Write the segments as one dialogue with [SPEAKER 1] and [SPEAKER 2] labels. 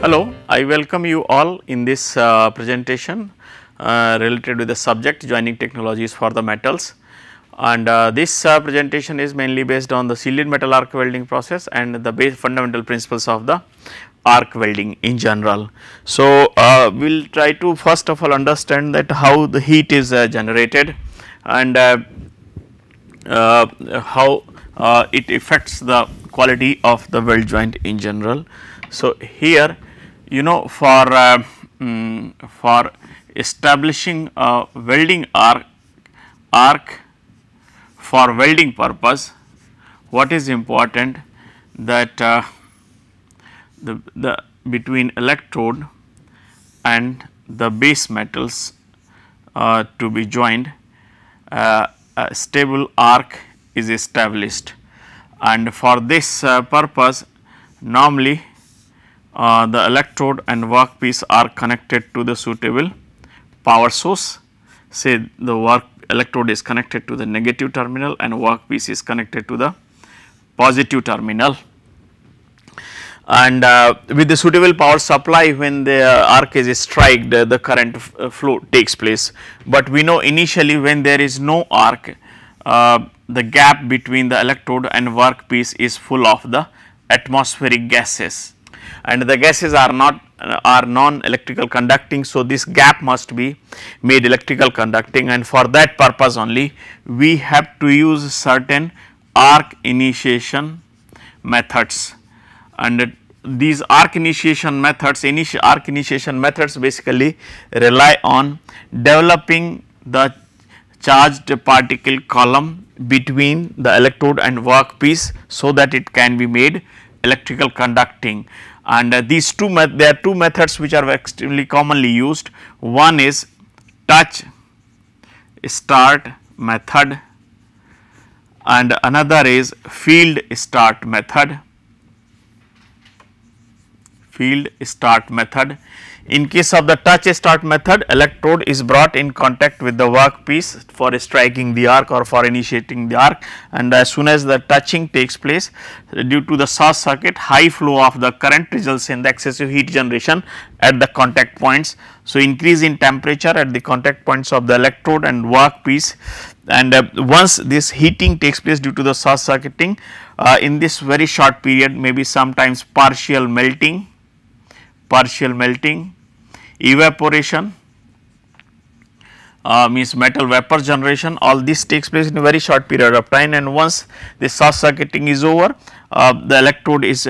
[SPEAKER 1] Hello, I welcome you all in this presentation related to the subject joining technologies for the metals, and this presentation is mainly based on the shielded metal arc welding process and the base fundamental principles of the arc welding in general. So, we will try to first of all understand that how the heat is generated and how it affects the quality of the weld joint in general. So, here you know for establishing a welding arc for welding purpose, what is important that the between electrode and the base metals to be joined, a stable arc is established, and for this purpose normally the electrode and workpiece are connected to the suitable power source. Say the electrode is connected to the negative terminal and workpiece is connected to the positive terminal, and with the suitable power supply, when the arc is striked, the current flow takes place. But we know initially when there is no arc, the gap between the electrode and workpiece is full of the atmospheric gases, and the gases are non-electrical conducting. So, this gap must be made electrical conducting, and for that purpose only we have to use certain arc initiation methods, and these arc initiation methods basically rely on developing the charged particle column between the electrode and workpiece, so that it can be made electrical conducting. And there are two methods which are extremely commonly used. One is touch start method and another is field start method. In case of the touch start method, electrode is brought in contact with the workpiece for striking the arc or for initiating the arc, and as soon as the touching takes place, due to the short circuit, high flow of the current results in the excessive heat generation at the contact points. So, increase in temperature at the contact points of the electrode and workpiece, and once this heating takes place due to the short circuiting, in this very short period, maybe sometimes partial melting, evaporation, means metal vapor generation, all this takes place in a very short period of time, and once the short circuiting is over, the electrode is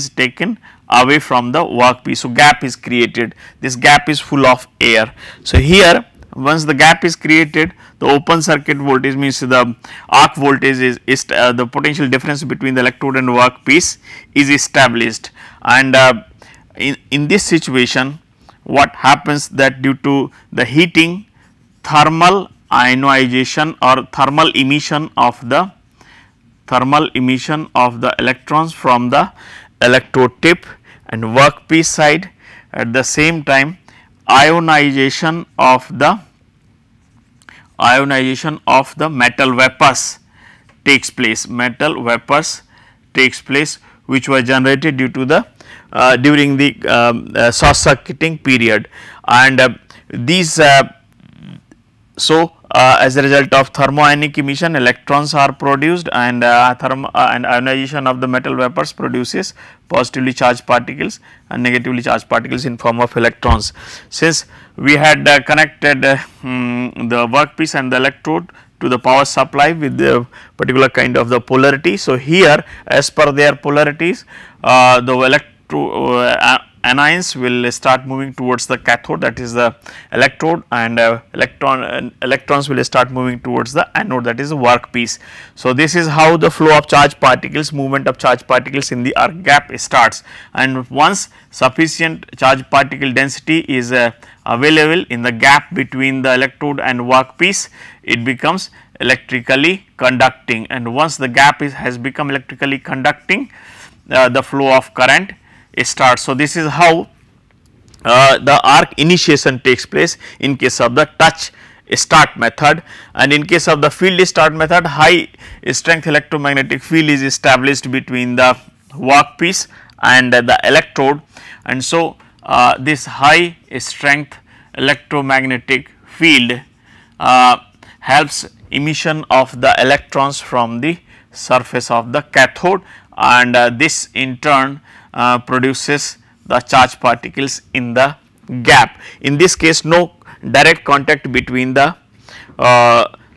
[SPEAKER 1] taken away from the workpiece. So, gap is created, this gap is full of air. So, here once the gap is created, the open circuit voltage, means the arc voltage is the potential difference between the electrode and workpiece is established, and in this situation what happens that due to the heating, thermal ionization or thermal emission of the electrons from the electrode tip and workpiece side, at the same time ionization of the metal vapors takes place, which were generated due to the during the short circuiting period, and these as a result of thermoionic emission, electrons are produced, and ionization of the metal vapors produces positively charged particles and negatively charged particles in form of electrons. Since we had connected the workpiece and the electrode to the power supply with the particular kind of the polarity. So, here as per their polarities, the anions will start moving towards the cathode, that is the electrode, and electrons will start moving towards the anode, that is the workpiece. So, this is how the flow of charged particles, movement of charged particles in the arc gap starts, and once sufficient charged particle density is available in the gap between the electrode and workpiece, it becomes electrically conducting, and once the gap has become electrically conducting, the flow of current starts. So, this is how the arc initiation takes place in case of the touch start method, and in case of the field start method, high strength electromagnetic field is established between the workpiece and the electrode, and so this high strength electromagnetic field helps emission of the electrons from the surface of the cathode, and this in turn produces the charged particles in the gap. In this case, no direct contact between the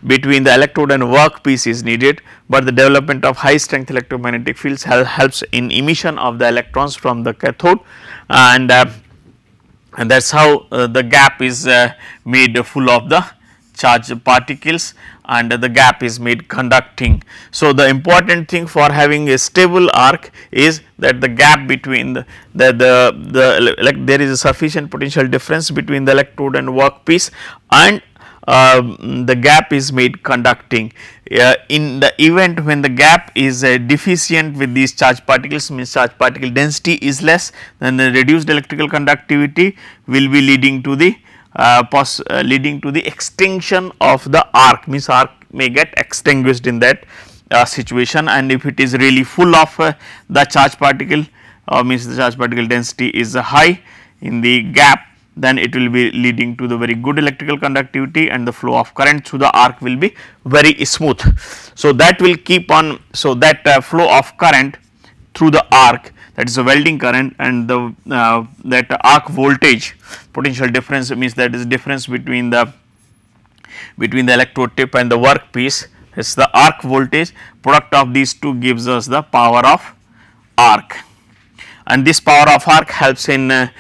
[SPEAKER 1] electrode and workpiece is needed, but the development of high strength electromagnetic fields helps in emission of the electrons from the cathode, and that is how the gap is made full of the charged particles, and the gap is made conducting. So, the important thing for having a stable arc is that the gap between there is a sufficient potential difference between the electrode and workpiece, and the gap is made conducting. In the event when the gap is deficient with these charged particles, means charged particle density is less, then the reduced electrical conductivity will be leading to the extinction of the arc, means arc may get extinguished in that situation. And if it is really full of the charged particle, means the charged particle density is high in the gap, then it will be leading to the very good electrical conductivity, and the flow of current through the arc will be very smooth. So, that will keep on. So, that flow of current through the arc, that is the welding current, and the that arc voltage potential difference, means that is difference between the electrode tip and the workpiece, is the arc voltage. Product of these two gives us the power of arc, and this power of arc helps in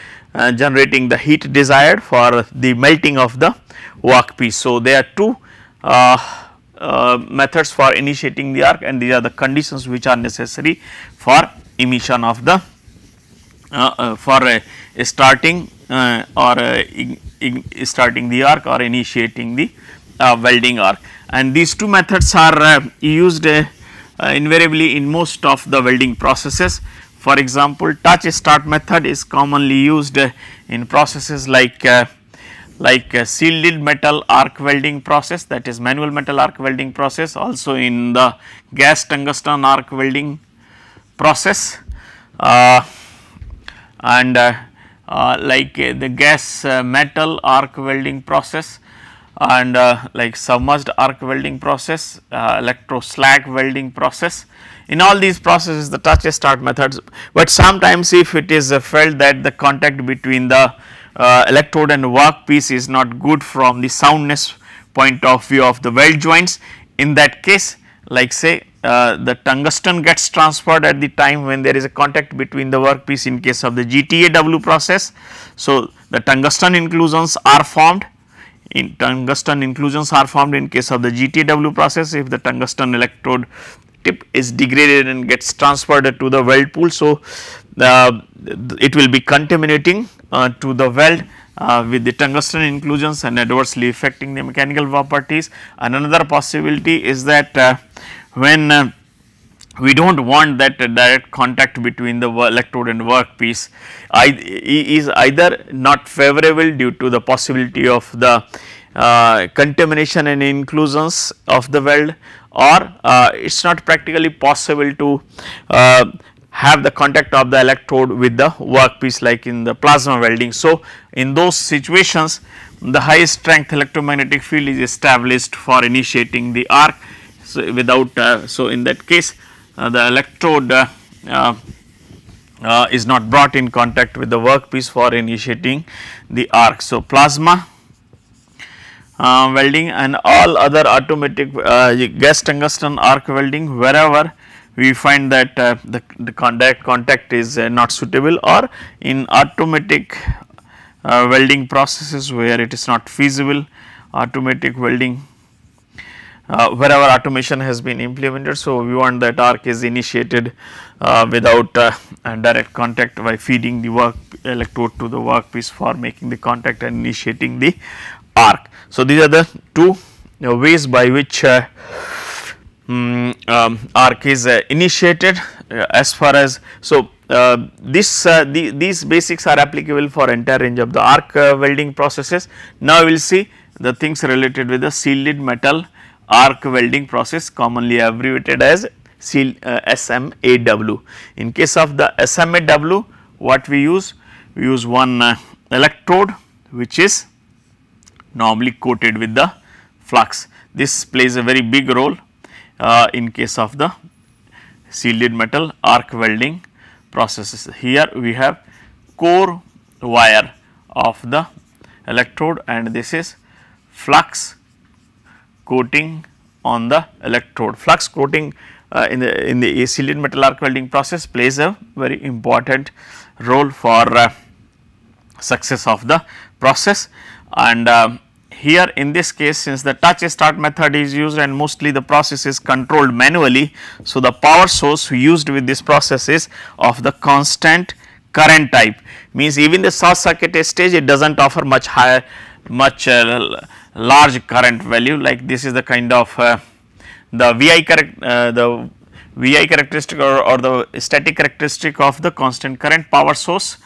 [SPEAKER 1] generating the heat desired for the melting of the workpiece. So, there are two methods for initiating the arc, and these are the conditions which are necessary for emission of the starting starting the arc or initiating the welding arc. And these two methods are used invariably in most of the welding processes. For example, touch start method is commonly used in processes like shielded metal arc welding process, that is manual metal arc welding process, also in the gas tungsten arc welding process, and like the gas metal arc welding process, and like submerged arc welding process, electro slag welding process. In all these processes the touch start methods, but sometimes if it is felt that the contact between the electrode and workpiece is not good from the soundness point of view of the weld joints, in that case, like say the tungsten gets transferred at the time when there is a contact between the workpiece in case of the GTAW process. So, the tungsten inclusions are formed in case of the GTAW process if the tungsten electrode tip is degraded and gets transferred to the weld pool. So, it will be contaminating to the weld with the tungsten inclusions and adversely affecting the mechanical properties. And another possibility is that when we do not want that direct contact between the electrode and workpiece is either not favorable due to the possibility of the contamination and inclusions of the weld, or it is not practically possible to have the contact of the electrode with the workpiece like in the plasma welding. So, in those situations the high strength electromagnetic field is established for initiating the arc. So, without so in that case the electrode is not brought in contact with the workpiece for initiating the arc. So, plasma welding and all other automatic gas tungsten arc welding, wherever we find that the contact is not suitable, or in automatic welding processes where it is not feasible, automatic welding wherever automation has been implemented. So, we want that arc is initiated without direct contact by feeding the electrode to the workpiece for making the contact and initiating the arc. So, these are the two ways by which arc is initiated as far as. So, these basics are applicable for entire range of the arc welding processes. Now, we will see the things related with the shielded metal arc welding process, commonly abbreviated as SMAW. In case of the SMAW, what we use? we use one electrode which is normally coated with the flux. This plays a very big role in case of the shielded metal arc welding processes. Here we have core wire of the electrode and this is flux coating on the electrode. Flux coating in the shielded metal arc welding process plays a very important role for success of the process. And here in this case, since the touch start method is used and mostly the process is controlled manually, so the power source used with this process is of the constant current type, means even the short circuit stage it does not offer much higher large current value, like this is the kind of the VI characteristic or the static characteristic of the constant current power source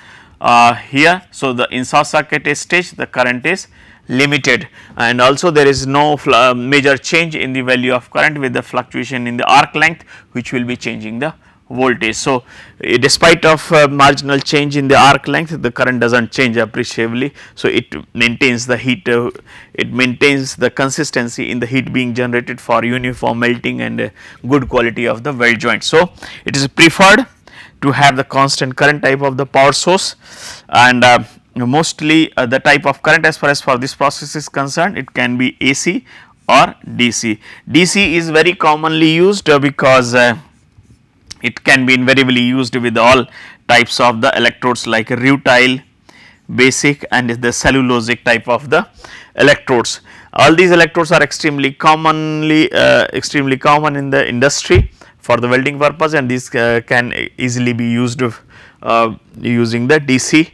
[SPEAKER 1] here. So, the in short circuit stage the current is limited and also there is no major change in the value of current with the fluctuation in the arc length which will be changing the voltage. So, despite of marginal change in the arc length, the current does not change appreciably. So, it maintains the heat, it maintains the consistency in the heat being generated for uniform melting and good quality of the weld joint. So, it is preferred to have the constant current type of the power source and mostly the type of current as far as for this process is concerned, it can be AC or DC. DC is very commonly used because it can be invariably used with all types of the electrodes like rutile, basic and the cellulosic type of the electrodes. All these electrodes are extremely common in the industry for the welding purpose and these can easily be used using the DC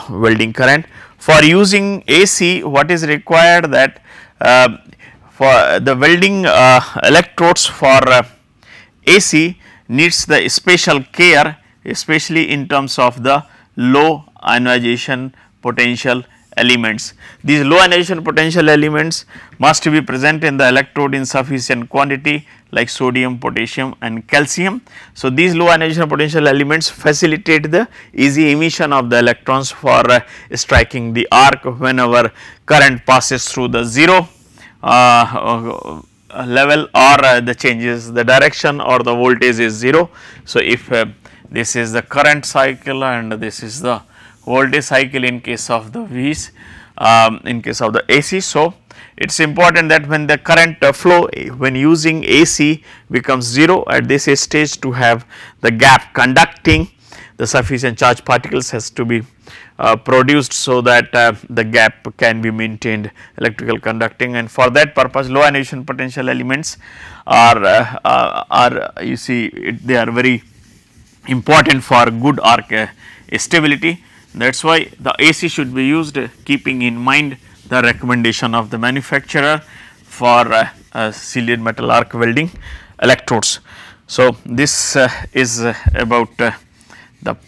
[SPEAKER 1] welding current. For using AC, what is required that for the welding electrodes for AC needs the special care, especially in terms of the low ionization potential elements. These low ionization potential elements must be present in the electrode in sufficient quantity like sodium, potassium and calcium. So, these low ionization potential elements facilitate the easy emission of the electrons for striking the arc whenever current passes through the 0 level or the changes the direction or the voltage is 0. So, if this is the current cycle and this is the voltage cycle in case of the V's in case of the AC. So, it is important that when the current flow when using AC becomes 0 at this stage to have the gap conducting the sufficient charge particles has to be produced so that the gap can be maintained electrical conducting, and for that purpose low ionization potential elements are you see they are very important for good arc stability. That is why the AC should be used keeping in mind the recommendation of the manufacturer for shielded metal arc welding electrodes. So, this is about the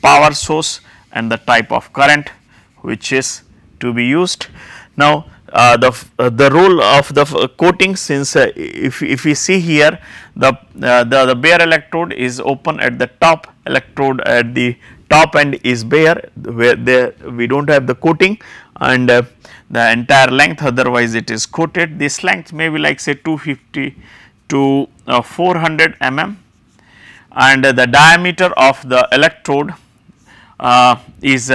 [SPEAKER 1] power source and the type of current which is to be used. Now, the role of the coating, since if we see here the bare electrode is open at the top, electrode at the top end is bare where there we do not have the coating and the entire length otherwise it is coated. This length may be like say 250 to 400 mm and the diameter of the electrode is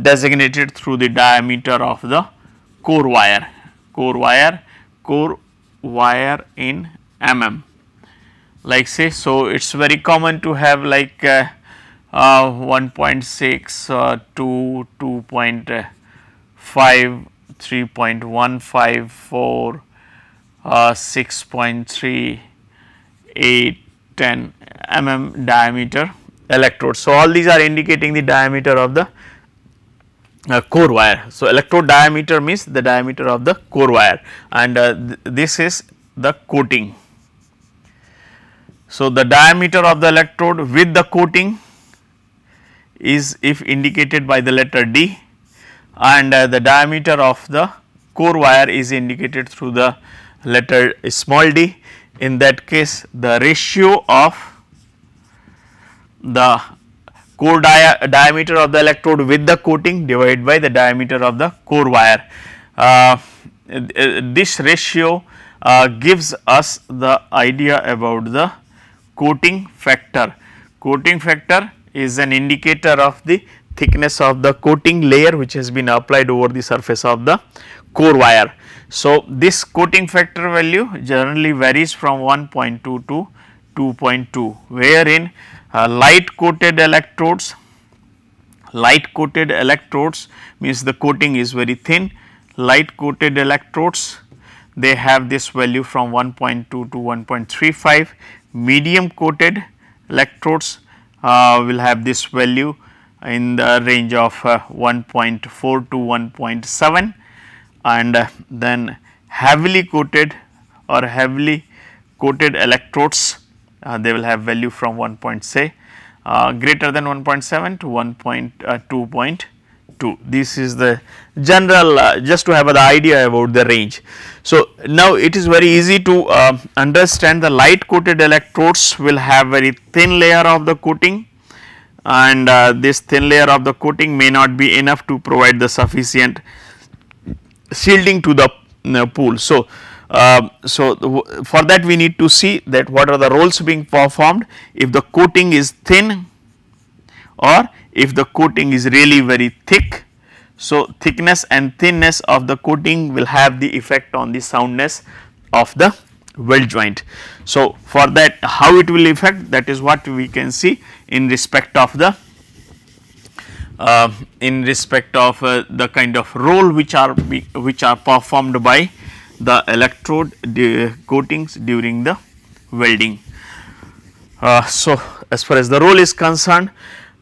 [SPEAKER 1] designated through the diameter of the core wire in mm, like say. So, it is very common to have like 1.6 to 2.5, 3.15, 4, 6.3, 8, 10 mm diameter electrodes. So, all these are indicating the diameter of the core wire. So, electrode diameter means the diameter of the core wire and this is the coating. So, the diameter of the electrode with the coating is if indicated by the letter D and the diameter of the core wire is indicated through the letter small d. In that case the ratio of the diameter of the electrode with the coating divided by the diameter of the core wire. This ratio gives us the idea about the coating factor. Coating factor is an indicator of the thickness of the coating layer which has been applied over the surface of the core wire. So, this coating factor value generally varies from 1.2 to 2.2, wherein light coated electrodes means the coating is very thin. Light coated electrodes, they have this value from 1.2 to 1.35. Medium coated electrodes will have this value in the range of 1.4 to 1.7, and then heavily coated electrodes, they will have value from 1. Say greater than 1.7 to 1.2.2. This is the general, just to have the idea about the range. So, now it is very easy to understand the light coated electrodes will have very thin layer of the coating, and this thin layer of the coating may not be enough to provide the sufficient shielding to the pool. So, for that we need to see that what are the roles being performed if the coating is thin or if the coating is really very thick. So, thickness and thinness of the coating will have the effect on the soundness of the weld joint. So, for that how it will affect, that is what we can see in respect of the the kind of role which are performed by the electrode coatings during the welding. So, as far as the role is concerned,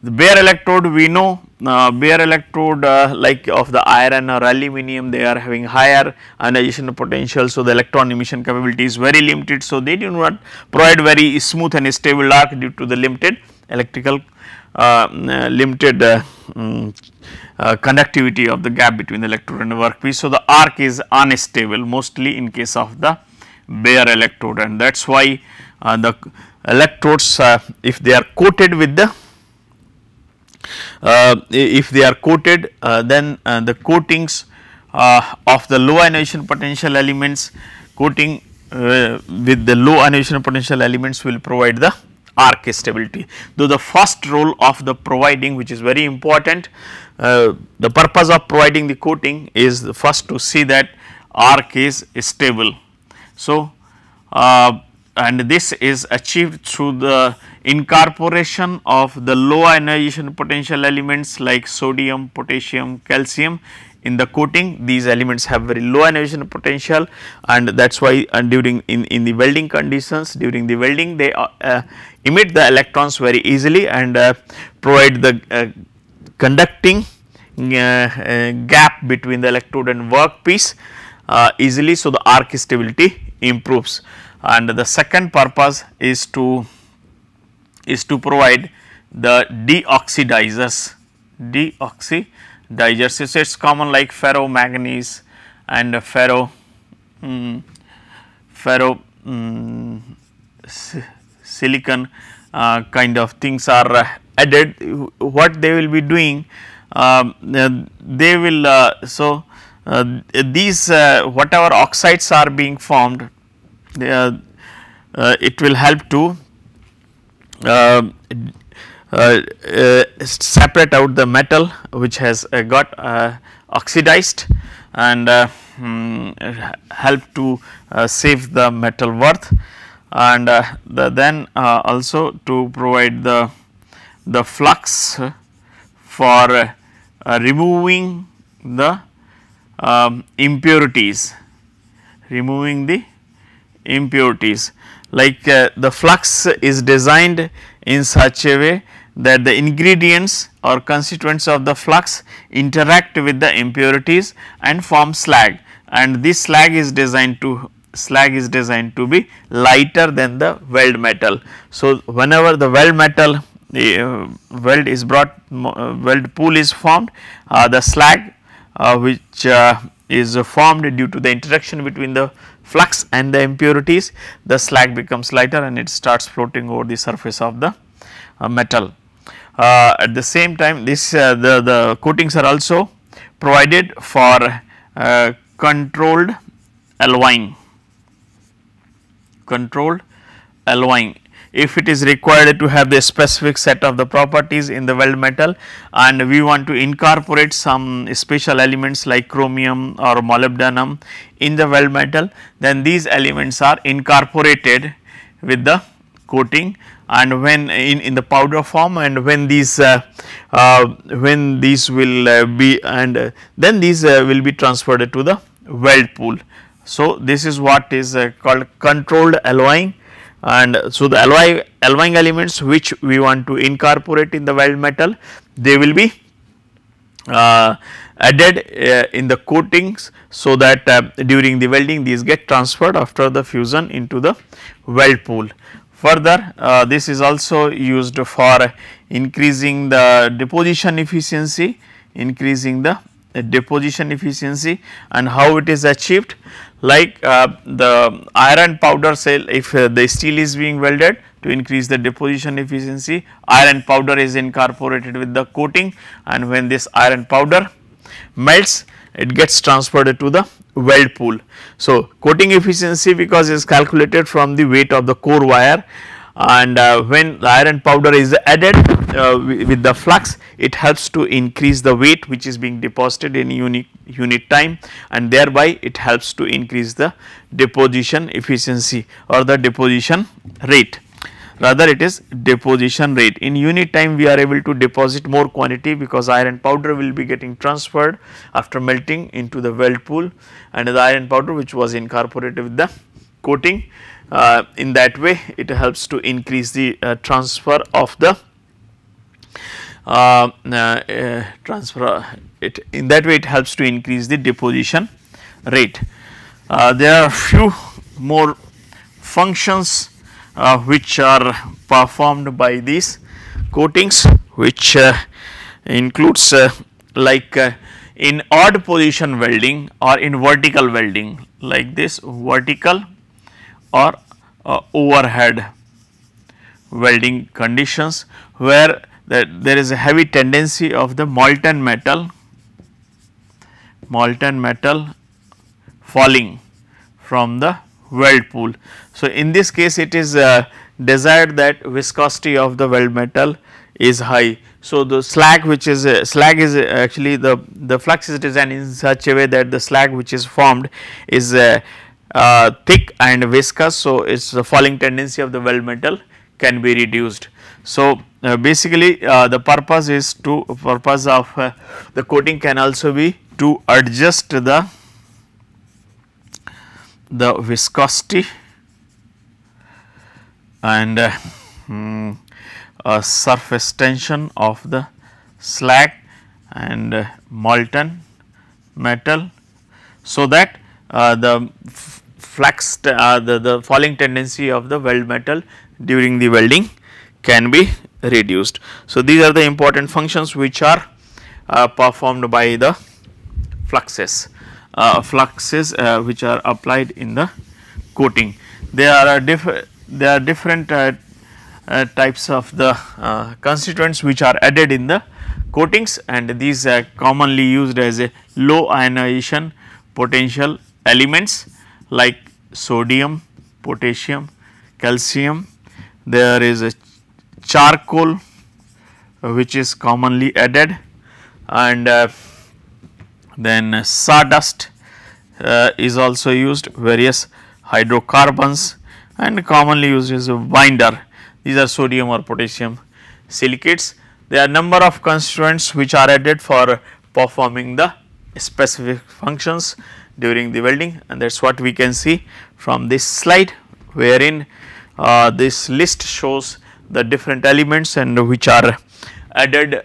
[SPEAKER 1] the bare electrode, we know bare electrode like of the iron or aluminum, they are having higher ionization potential. So, the electron emission capability is very limited. So, they do not provide very smooth and stable arc due to the limited electrical conductivity of the gap between the electrode and the workpiece. So, the arc is unstable mostly in case of the bare electrode, and that is why the electrodes if they are coated with the then the coatings of the low ionization potential elements, coating with the low ionization potential elements will provide the arc stability. Though the first role of the providing, which is very important, the purpose of providing the coating is first to see that arc is stable. So, and this is achieved through the incorporation of the low ionization potential elements like sodium, potassium, calcium in the coating. These elements have very low ionization potential, and that is why during in the welding conditions, during the welding they emit the electrons very easily and provide the conducting gap between the electrode and workpiece easily. So, the arc stability improves, and the second purpose is to provide the deoxidizers. So, it is common like ferro manganese and silicon kind of things are added. What they will be doing, they will these whatever oxides are being formed, it will help to separate out the metal which has got oxidized, and help to save the metal worth, and then also to provide the flux for removing the impurities, like the flux is designed in such a way that the ingredients or constituents of the flux interact with the impurities and form slag, and this slag is designed to be lighter than the weld metal. So, whenever the weld metal weld is brought, weld pool is formed, the slag which is formed due to the interaction between the flux and the impurities, the slag becomes lighter and it starts floating over the surface of the metal. At the same time, this the coatings are also provided for controlled alloying, controlled alloying. If it is required to have the specific set of the properties in the weld metal and we want to incorporate some special elements like chromium or molybdenum in the weld metal, then these elements are incorporated with the coating, and when in the powder form, and when these will be, and then these will be transferred to the weld pool. So, this is what is called controlled alloying. And so, the alloying elements which we want to incorporate in the weld metal, they will be added in the coatings, so that during the welding these get transferred after the fusion into the weld pool. Further, this is also used for increasing the deposition efficiency, and how it is achieved, like the iron powder cell, if the steel is being welded, to increase the deposition efficiency, iron powder is incorporated with the coating, and when this iron powder melts, it gets transferred to the weld pool. So, coating efficiency, because is calculated from the weight of the core wire, and when the iron powder is added with the flux, it helps to increase the weight which is being deposited in unit time, and thereby it helps to increase the deposition efficiency or the deposition rate. Rather, it is deposition rate. In unit time we are able to deposit more quantity, because iron powder will be getting transferred after melting into the weld pool, and the iron powder which was incorporated with the coating, in that way it helps to increase the transfer of the in that way it helps to increase the deposition rate. There are few more functions which are performed by these coatings, which includes like in odd position welding or in vertical welding, like this vertical or overhead welding conditions, where there is a heavy tendency of the molten metal falling from the weld pool. So, in this case it is desired that viscosity of the weld metal is high. So, the slag which is actually the flux is designed in such a way that the slag which is formed is thick and viscous. So, its the falling tendency of the weld metal can be reduced. So, basically the purpose of the coating can also be to adjust the viscosity and surface tension of the slag and molten metal, so that the flux the falling tendency of the weld metal during the welding can be reduced. So, these are the important functions which are performed by the fluxes which are applied in the coating. There are different types of the constituents which are added in the coatings, and these are commonly used as a low ionization potential elements like sodium, potassium, calcium. There is a charcoal which is commonly added, and then sawdust is also used, various hydrocarbons, and commonly used as a binder. These are sodium or potassium silicates. There are number of constituents which are added for performing the specific functions during the welding, and that is what we can see from this slide, wherein this list shows the different elements and which are added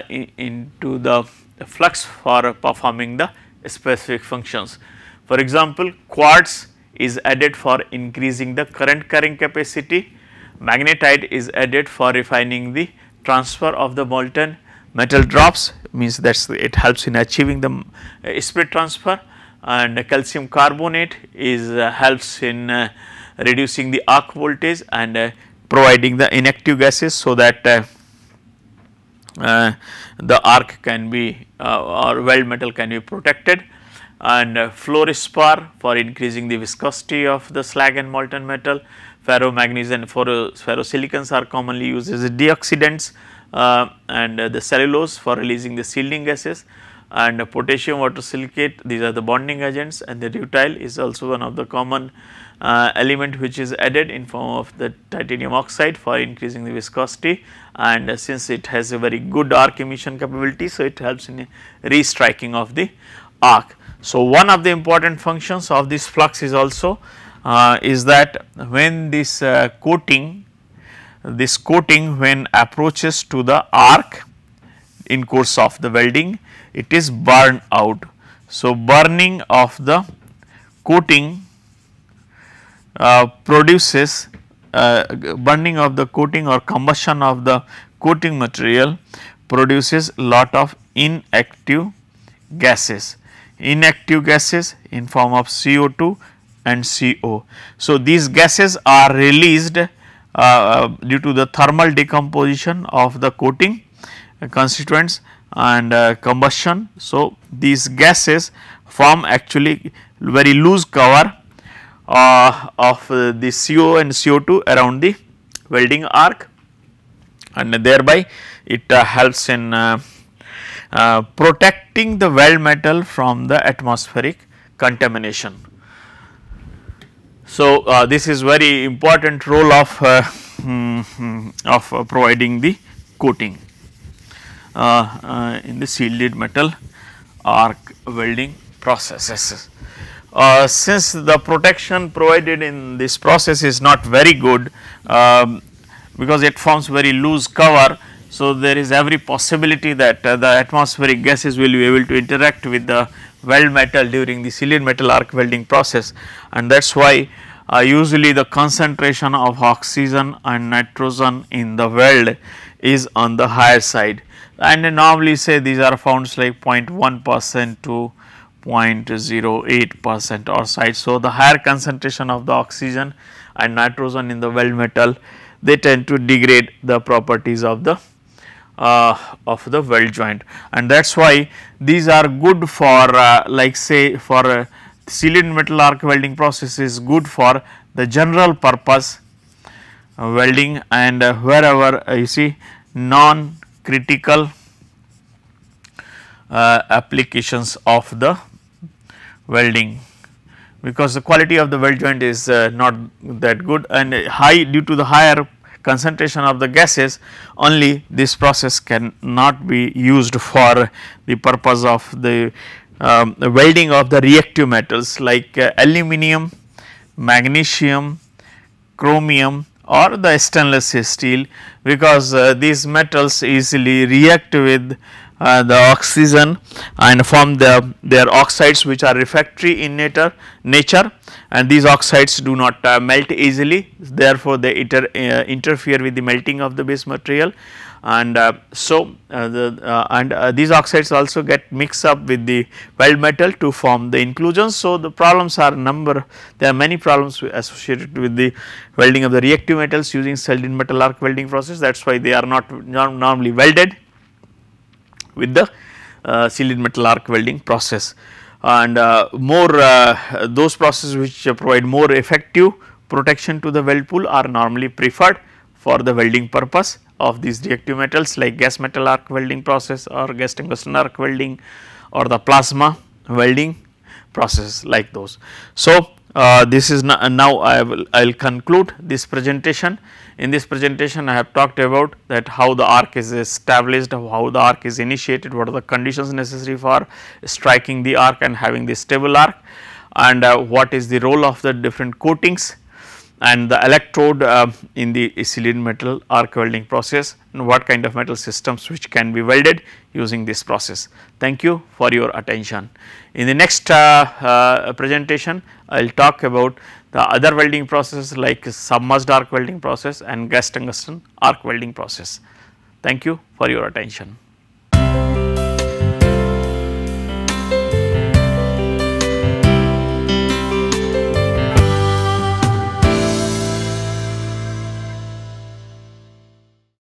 [SPEAKER 1] into the flux for performing the specific functions. For example, quartz is added for increasing the current carrying capacity, magnetite is added for refining the transfer of the molten metal drops, means that it helps in achieving the split transfer, and calcium carbonate is helps in reducing the arc voltage and providing the inactive gases, so that the arc can be or weld metal can be protected, and fluorspar for increasing the viscosity of the slag and molten metal. Ferromagnesia and ferrosilicons are commonly used as deoxidants, and the cellulose for releasing the shielding gases, and potassium water silicate, these are the bonding agents, and the rutile is also one of the common element which is added in form of the titanium oxide for increasing the viscosity, and since it has a very good arc emission capability, so it helps in restriking of the arc. So, one of the important functions of this flux is also is that when this coating when approaches to the arc in course of the welding, it is burned out. So, burning of the coating produces burning of the coating or combustion of the coating material produces lot of inactive gases in form of CO2 and CO. So, these gases are released due to the thermal decomposition of the coating constituents and combustion. So, these gases form actually very loose cover of the CO and CO2 around the welding arc, and thereby it helps in protecting the weld metal from the atmospheric contamination. So, this is very important role of providing the coating in the shielded metal arc welding processes. Since the protection provided in this process is not very good, because it forms very loose cover. So, there is every possibility that the atmospheric gases will be able to interact with the weld metal during the shielded metal arc welding process, and that is why usually the concentration of oxygen and nitrogen in the weld is on the higher side, and normally say these are found like 0.1% to 0.08% or side. So, the higher concentration of the oxygen and nitrogen in the weld metal, they tend to degrade the properties of the weld joint, and that is why these are good for like say for shielded metal arc welding process is good for the general purpose welding, and wherever you see non critical applications of the welding, because the quality of the weld joint is not that good, and high due to the higher concentration of the gases, only this process can not be used for the purpose of the welding of the reactive metals like aluminum, magnesium, chromium or the stainless steel, because these metals easily react with the oxygen and form their oxides which are refractory in nature, and these oxides do not melt easily, therefore, they interfere with the melting of the base material, and these oxides also get mixed up with the weld metal to form the inclusions. So, the problems are there are many problems associated with the welding of the reactive metals using shielded metal arc welding process, that is why they are not normally welded with the shielded metal arc welding process, and more those processes which provide more effective protection to the weld pool are normally preferred for the welding purpose of these reactive metals like gas metal arc welding process or gas tungsten arc welding or the plasma welding process like those. So, this is now I will conclude this presentation. In this presentation I have talked about that how the arc is established, how the arc is initiated, what are the conditions necessary for striking the arc and having the stable arc, and what is the role of the different coatings and the electrode in the shielded metal arc welding process, and what kind of metal systems which can be welded using this process. Thank you for your attention. In the next presentation I will talk about the other welding processes like submerged arc welding process and gas tungsten arc welding process. Thank you for your attention.